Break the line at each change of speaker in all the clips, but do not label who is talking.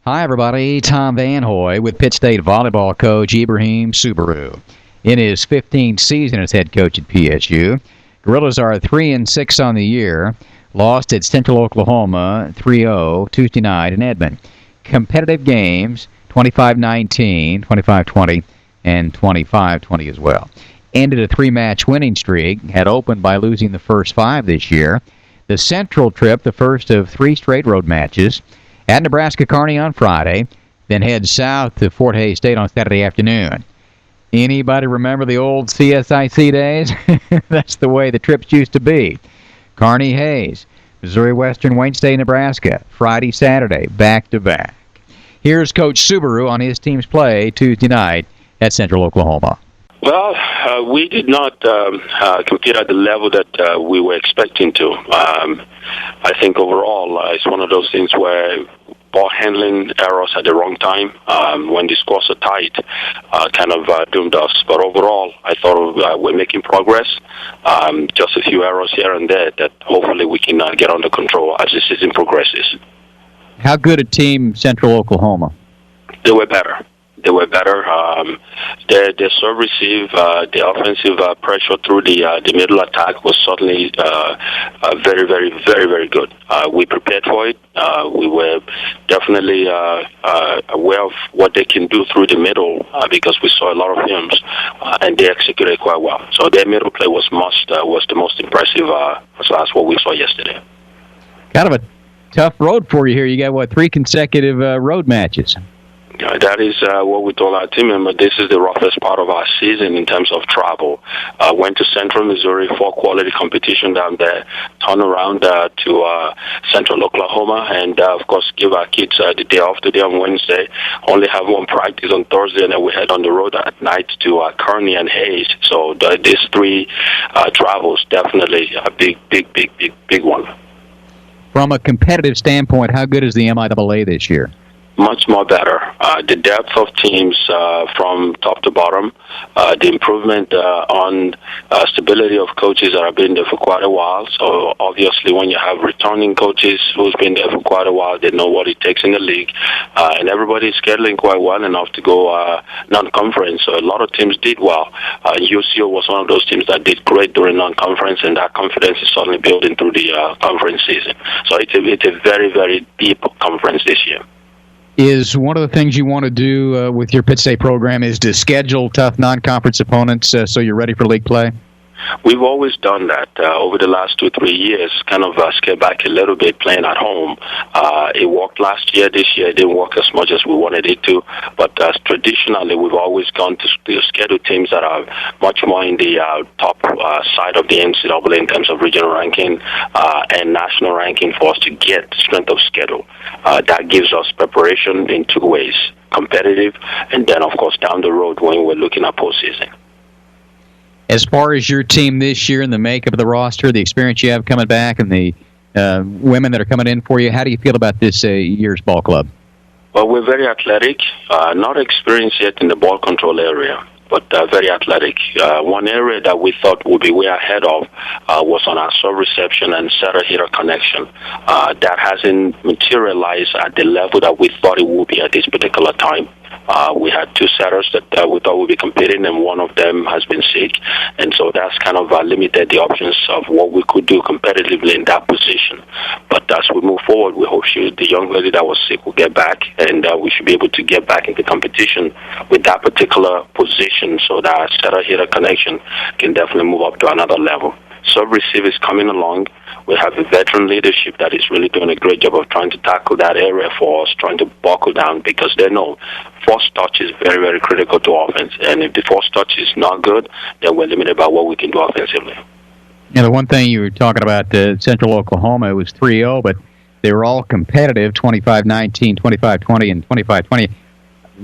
Hi, everybody. Tom Van Hoy with Pitt State volleyball coach Ibraheem Suberu. In his 15th season as head coach at PSU, Gorillas are 3-6 on the year. Lost at Central Oklahoma 3-0 Tuesday night in Edmond. Competitive games 25-19, 25-20, and 25-20 as well. Ended a 3-match winning streak. Had opened by losing the first 5 this year. The Central trip, the first of 3 straight road matches. At Nebraska Kearney on Friday, then head south to Fort Hays State on Saturday afternoon. Anybody remember the old CSIC days? That's the way the trips used to be. Kearney Hays, Missouri Western, Wayne State, Nebraska, Friday, Saturday, back-to-back. Here's Coach Suberu on his team's play Tuesday night at Central Oklahoma.
Well, we did not compete at the level that we were expecting to. I think overall it's one of those things where ball handling errors at the wrong time when the scores are tight kind of doomed us. But overall, I thought we're making progress. Just a few errors here and there that hopefully we can get under control as the season progresses.
How good a team Central Oklahoma?
They were better. They were better. Their serve receive, the offensive pressure through the middle attack was certainly very, very, very, very good. We prepared for it. We were definitely aware of what they can do through the middle because we saw a lot of films, and they executed quite well. So their middle play was the most impressive as what we saw yesterday.
Kind of a tough road for you here. You got, 3 consecutive road matches?
That is what we told our team members. This is the roughest part of our season in terms of travel. Went to Central Missouri for quality competition down there, turn around to Central Oklahoma, and, of course, give our kids the day off today on Wednesday. Only have 1 practice on Thursday, and then we head on the road at night to Kearney and Hays. So these 3 travels, definitely a big one.
From a competitive standpoint, how good is the MIAA this year?
Much more better. The depth of teams from top to bottom, the improvement on stability of coaches that have been there for quite a while. So obviously when you have returning coaches who's been there for quite a while, they know what it takes in the league. And everybody's scheduling quite well enough to go non-conference. So a lot of teams did well. UCO was one of those teams that did great during non-conference, and that confidence is suddenly building through the conference season. So it's a very, very deep conference this year.
Is one of the things you want to do with your Pitt State program is to schedule tough non-conference opponents so you're ready for league play?
We've always done that over the last 2-3 years, kind of scale back a little bit playing at home. It worked last year. This year it didn't work as much as we wanted it to. But traditionally, we've always gone to schedule teams that are much more in the top side of the NCAA in terms of regional ranking and national ranking for us to get strength of schedule. That gives us preparation in 2 ways, competitive, and then, of course, down the road when we're looking at postseason.
As far as your team this year and the makeup of the roster, the experience you have coming back, and the women that are coming in for you, how do you feel about this year's ball club?
Well, we're very athletic, not experienced yet in the ball control area, but very athletic. One area that we thought would be way ahead of was on our serve reception and setter-hitter connection. That hasn't materialized at the level that we thought it would be at this particular time. We had 2 setters that we thought would be competing, and one of them has been sick. And so that's kind of limited the options of what we could do competitively in that position. But as we move forward, we hope the young lady that was sick will get back, and we should be able to get back into competition with that particular position so that setter-hitter connection can definitely move up to another level. Sub-receive is coming along. We have a veteran leadership that is really doing a great job of trying to tackle that area for us, trying to buckle down, because they know first touch is very, very critical to offense. And if the first touch is not good, then we're limited by what we can do offensively.
Yeah, the one thing you were talking about, Central Oklahoma, it was 3-0, but they were all competitive, 25-19, 25-20, and 25-20.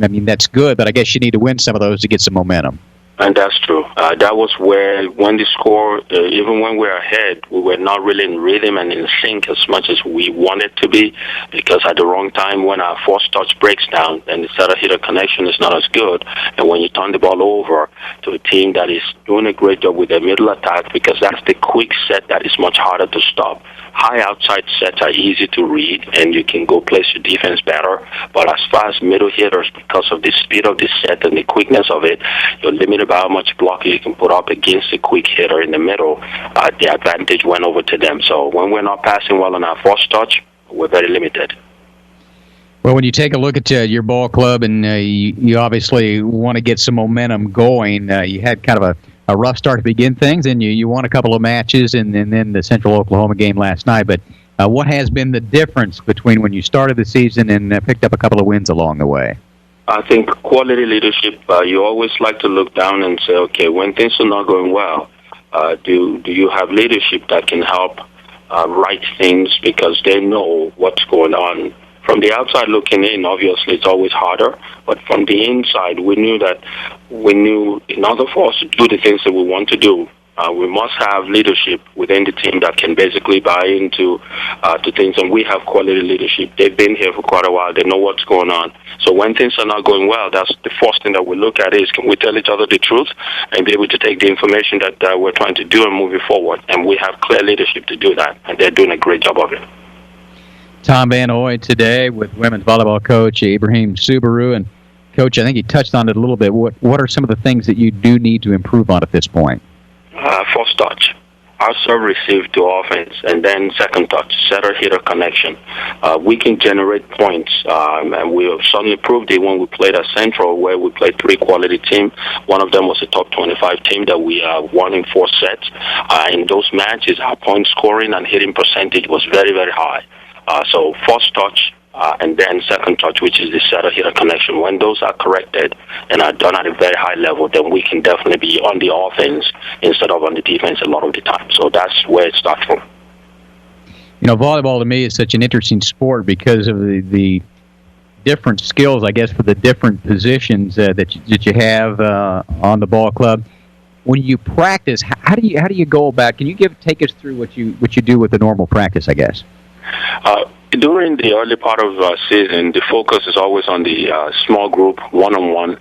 I mean, that's good, but I guess you need to win some of those to get some momentum.
And that's true. That was where, when the score, even when we were ahead, we were not really in rhythm and in sync as much as we wanted to be, because at the wrong time, when our first touch breaks down and the setter-hitter connection is not as good, and when you turn the ball over to a team that is doing a great job with their middle attack, because that's the quick set that is much harder to stop. high outside sets are easy to read, and you can go place your defense better. But as far as middle hitters, because of the speed of the set and the quickness of it, you're limited by how much block you can put up against a quick hitter in the middle. The advantage went over to them. So when we're not passing well on our first touch, we're very limited.
Well, when you take a look at your ball club, and you obviously want to get some momentum going, you had kind of a rough start to begin things, and you won a couple of matches, and then the Central Oklahoma game last night. But what has been the difference between when you started the season and picked up a couple of wins along the way?
I think quality leadership, you always like to look down and say, okay, when things are not going well, do you have leadership that can help right things because they know what's going on? From the outside looking in, obviously, it's always harder. But from the inside, we knew in order for us to do the things that we want to do, we must have leadership within the team that can basically buy into to things. And we have quality leadership. They've been here for quite a while. They know what's going on. So when things are not going well, that's the first thing that we look at is, can we tell each other the truth and be able to take the information that we're trying to do and move it forward? And we have clear leadership to do that, and they're doing a great job of it.
Tom Van Hoy today with women's volleyball coach Ibraheem Suberu. And, Coach, I think you touched on it a little bit. What are some of the things that you do need to improve on at this point?
First touch. Our serve receive to offense, and then second touch, setter-hitter connection. We can generate points, and we have suddenly proved it when we played at Central, where we played 3 quality teams. One of them was a top 25 team that we won in 4 sets. In those matches, our point scoring and hitting percentage was very, very high. So first touch and then second touch, which is the setter-hitter connection. When those are corrected and are done at a very high level, then we can definitely be on the offense instead of on the defense a lot of the time. So that's where it starts from.
You know, volleyball to me is such an interesting sport because of the different skills, I guess, for the different positions that you have on the ball club. When you practice, how do you go about? Can you take us through what you do with the normal practice, I guess?
During the early part of the season, the focus is always on the small group, one-on-one.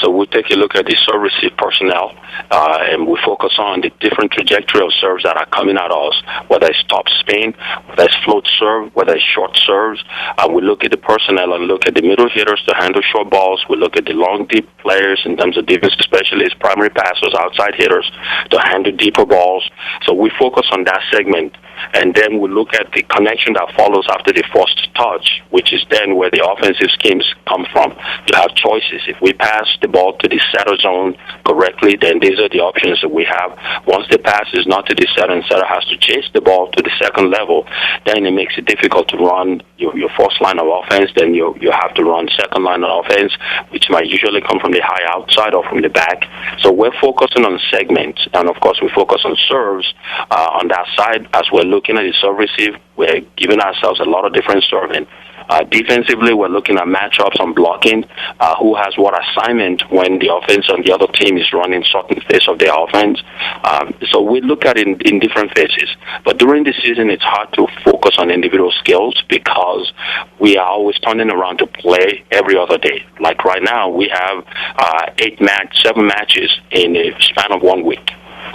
So we'll take a look at the serve receive personnel, and we focus on the different trajectory of serves that are coming at us, whether it's top spin, whether it's float serve, whether it's short serves. We look at the personnel and look at the middle hitters to handle short balls. We look at the long, deep players in terms of defense specialists, primary passers, outside hitters to handle deeper balls. So we focus on that segment. And then we look at the connection that follows after the first touch, which is then where the offensive schemes come from. You have choices. If we pass the ball to the setter zone correctly, then these are the options that we have. Once the pass is not to the setter and setter has to chase the ball to the second level, then it makes it difficult to run your first line of offense. Then you have to run second line of offense, which might usually come from the high outside or from the back. So we're focusing on segments, and of course we focus on serves on that side as we're looking at the serve receive. We're giving ourselves a lot of different serving. Defensively, we're looking at matchups on blocking, who has what assignment when the offense on the other team is running certain phase of their offense. So we look at it in different phases. But during the season, it's hard to focus on individual skills because we are always turning around to play every other day. Like right now, we have 7 matches in a span of 1 week.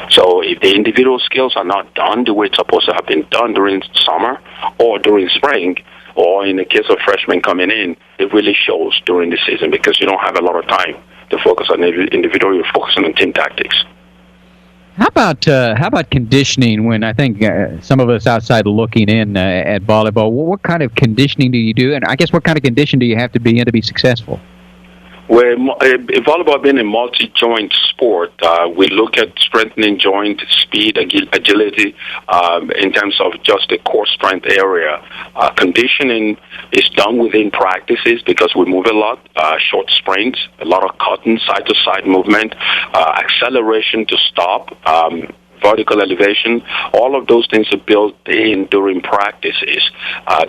So if the individual skills are not done the way it's supposed to have been done during summer or during spring, or in the case of freshmen coming in, it really shows during the season because you don't have a lot of time to focus on individual. You're focusing on team tactics.
How about conditioning? When I think some of us outside looking in at volleyball, what kind of conditioning do you do? And I guess what kind of condition do you have to be in to be successful?
Where volleyball being a multi-joint sport, we look at strengthening joint, speed, agility in terms of just the core strength area. Conditioning is done within practices because we move a lot, short sprints, a lot of cutting, side-to-side movement, acceleration to stop, vertical elevation. All of those things are built in during practices.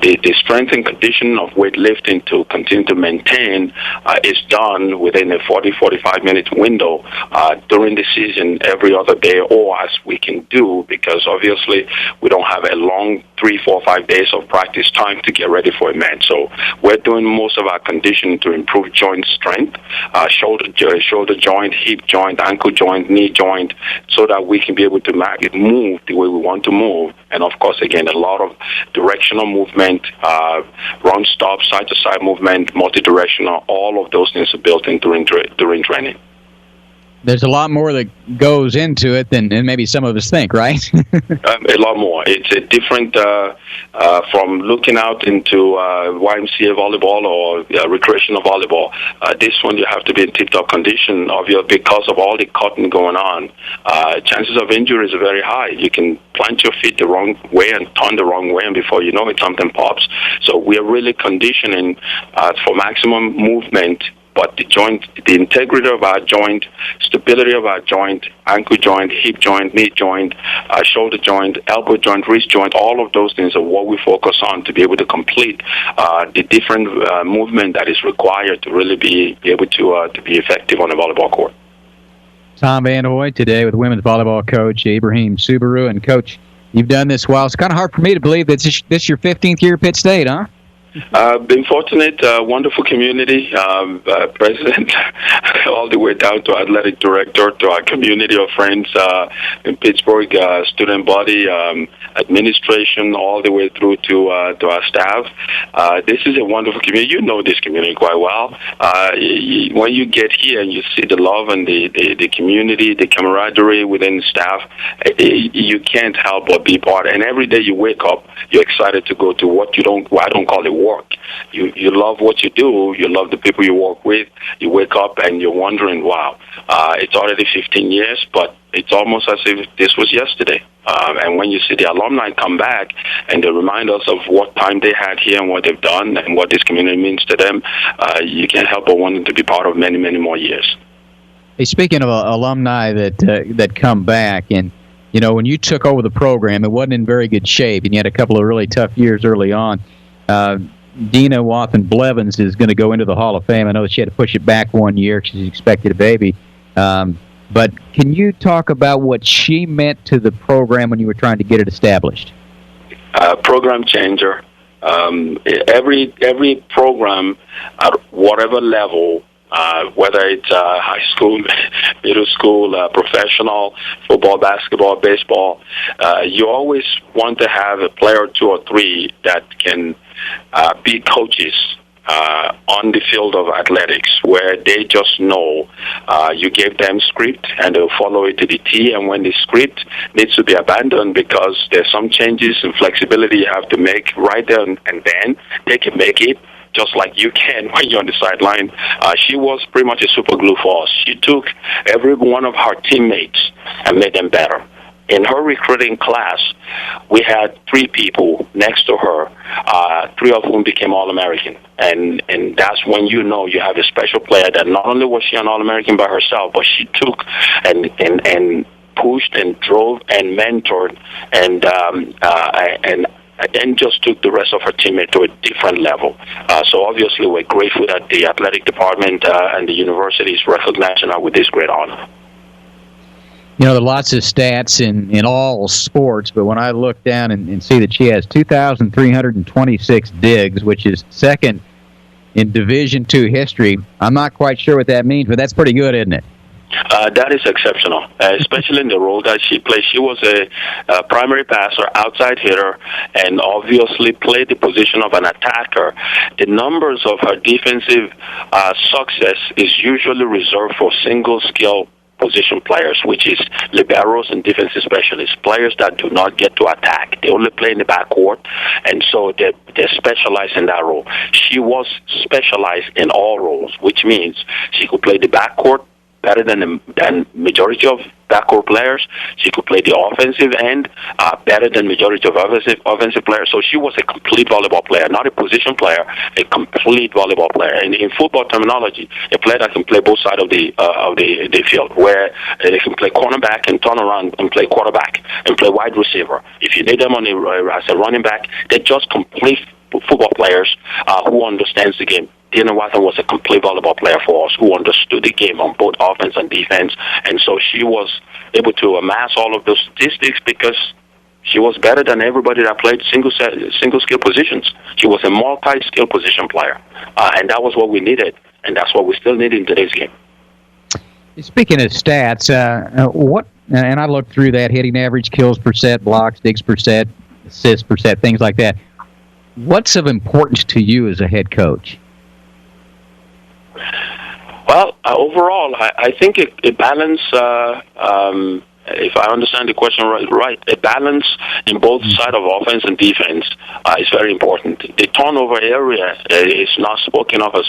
The strength and conditioning of weightlifting to continue to maintain is done within a 40-45 minute window during the season every other day, or as we can do, because obviously we don't have a long 3, 4, 5 days of practice time to get ready for a match. So we're doing most of our conditioning to improve joint strength, shoulder joint, hip joint, ankle joint, knee joint, so that we can be able to move the way we want to move. And, of course, again, a lot of directional movement, run, stop, side-to-side movement, multi-directional, all of those things are built in during training.
There's a lot more that goes into it than maybe some of us think, right?
A lot more. It's a different from looking out into YMCA volleyball or recreational volleyball. This one you have to be in tip-top condition because of all the cutting going on. Chances of injuries are very high. You can plant your feet the wrong way and turn the wrong way, and before you know it, something pops. So we are really conditioning for maximum movement. But the integrity of our joint, stability of our joint, ankle joint, hip joint, knee joint, shoulder joint, elbow joint, wrist joint, all of those things are what we focus on to be able to complete the different movement that is required to really be able to be effective on a volleyball court.
Tom Van Hoy today with women's volleyball coach Ibraheem Suberu. And, Coach, you've done this well. It's kind of hard for me to believe that this is your 15th year at Pitt State, huh?
Been fortunate, wonderful community, president, all the way down to athletic director, to our community of friends in Pittsburgh, student body, administration, all the way through to our staff. This is a wonderful community. You know this community quite well. When you get here and you see the love and the community, the camaraderie within the staff, you can't help but be part. And every day you wake up, you're excited to go to what I don't call it work. You love what you do. You love the people you work with. You wake up and you're wondering, wow, it's already 15 years, but it's almost as if this was yesterday. And when you see the alumni come back and they remind us of what time they had here and what they've done and what this community means to them, you can't help but wanting to be part of many, many more years.
Hey, speaking of alumni that come back, and you know, when you took over the program, it wasn't in very good shape, and you had a couple of really tough years early on. Dina Wathen-Blevins is going to go into the Hall of Fame. I know that she had to push it back 1 year because she expected a baby. But can you talk about what she meant to the program when you were trying to get it established?
Program changer. Every program at whatever level, whether it's high school, middle school, professional, football, basketball, baseball, you always want to have a player or two or three that can be coaches on the field of athletics, where they just know you gave them script and they'll follow it to the T, and when the script needs to be abandoned because there's some changes and flexibility you have to make right there and then, they can make it just like you can when you're on the sideline. She was pretty much a super glue for us. She took every one of her teammates and made them better. In her recruiting class, we had 3 people next to her, 3 of whom became All-American. And that's when you know you have a special player that not only was she an All-American by herself, but she took and pushed and drove and mentored and just took the rest of her teammates to a different level. So obviously we're grateful that the athletic department and the university is recognizing her with this great honor.
You know, there are lots of stats in all sports, but when I look down and see that she has 2,326 digs, which is second in Division II history, I'm not quite sure what that means, but that's pretty good, isn't it?
That is exceptional, especially in the role that she plays. She was a primary passer, outside hitter, and obviously played the position of an attacker. The numbers of her defensive success is usually reserved for single-skill position players, which is liberos and defensive specialists, players that do not get to attack. They only play in the backcourt, and so they're specialized in that role. She was specialized in all roles, which means she could play the backcourt better than majority of backcourt players. She could play the offensive end better than majority of offensive players. So she was a complete volleyball player, not a position player, a complete volleyball player. And in football terminology, a player that can play both sides of the field, where they can play cornerback and turn around and play quarterback and play wide receiver. If you need them as a running back, they're just complete football players who understands the game. Dina Wathen was a complete volleyball player for us who understood the game on both offense and defense, and so she was able to amass all of those statistics because she was better than everybody that played single skill positions. She was a multi-skill position player, and that was what we needed, and that's what we still need in today's game.
Speaking of stats, what and I looked through that, hitting average, kills per set, blocks, digs per set, assists per set, things like that. What's of importance to you as a head coach?
Well, overall, I think a balance, if I understand the question right, a balance in both sides of offense and defense is very important. The turnover area is not spoken of as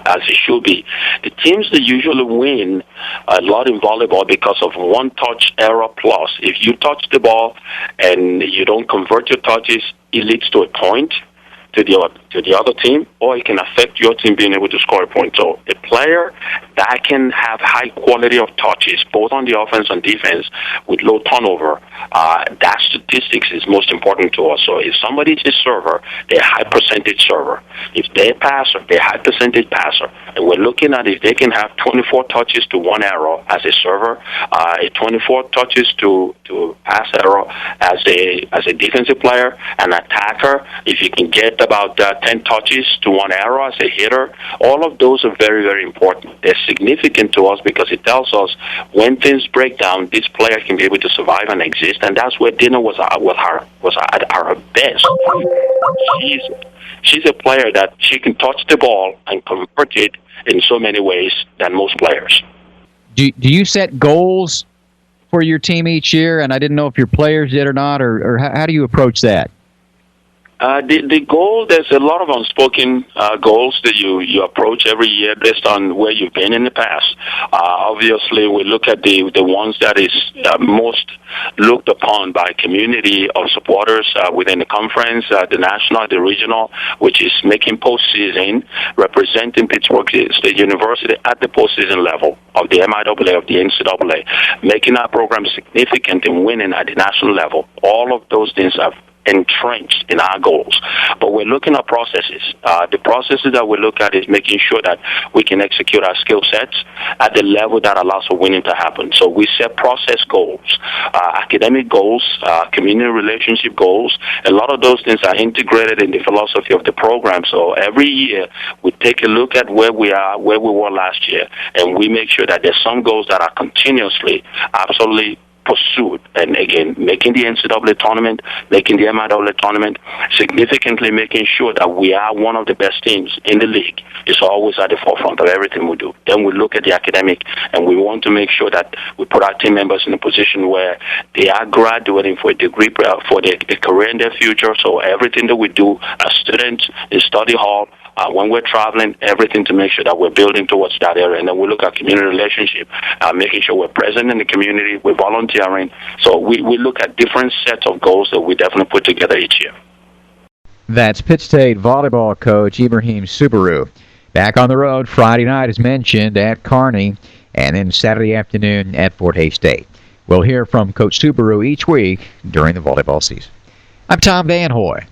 as it should be. The teams that usually win a lot in volleyball because of one-touch error plus. If you touch the ball and you don't convert your touches, it leads to a point to the other team, or it can affect your team being able to score a point. So a player that can have high quality of touches, both on the offense and defense, with low turnover, that statistics is most important to us. So if somebody is a server, they're a high percentage server. If they're a passer, they're a high percentage passer. And we're looking at if they can have 24 touches to 1 error as a server, 24 touches to pass error as a defensive player, an attacker, if you can get about 10 touches to 1 error as a hitter, all of those are very, very important. They're significant to us because it tells us when things break down, this player can be able to survive and exist, and that's where Dina was at her best. She's a player that she can touch the ball and convert it in so many ways than most players.
Do you set goals for your team each year? And I didn't know if your players did or not, or how do you approach that?
The goal, there's a lot of unspoken goals that you approach every year based on where you've been in the past. Obviously, we look at the ones that is most looked upon by community of supporters within the conference, the national, the regional, which is making postseason, representing Pittsburgh State University at the postseason level of the MIAA, of the NCAA, making our program significant in winning at the national level. All of those things have entrenched in our goals. But we're looking at processes. The processes that we look at is making sure that we can execute our skill sets at the level that allows for winning to happen. So we set process goals, academic goals, community relationship goals. A lot of those things are integrated in the philosophy of the program. So every year we take a look at where we are, where we were last year, and we make sure that there's some goals that are continuously, absolutely pursued, and again, making the NCAA tournament, making the MIAA tournament, significantly making sure that we are one of the best teams in the league is always at the forefront of everything we do. Then we look at the academic, and we want to make sure that we put our team members in a position where they are graduating for a degree, for a career in their future. So everything that we do as students in study hall, when we're traveling, everything to make sure that we're building towards that area. And then we look at community relationship, making sure we're present in the community, we're volunteering. So we look at different sets of goals that we definitely put together each year.
That's Pitt State volleyball coach Ibraheem Suberu. Back on the road Friday night, as mentioned, at Kearney, and then Saturday afternoon at Fort Hays State. We'll hear from Coach Suberu each week during the volleyball season. I'm Tom Van Hoy.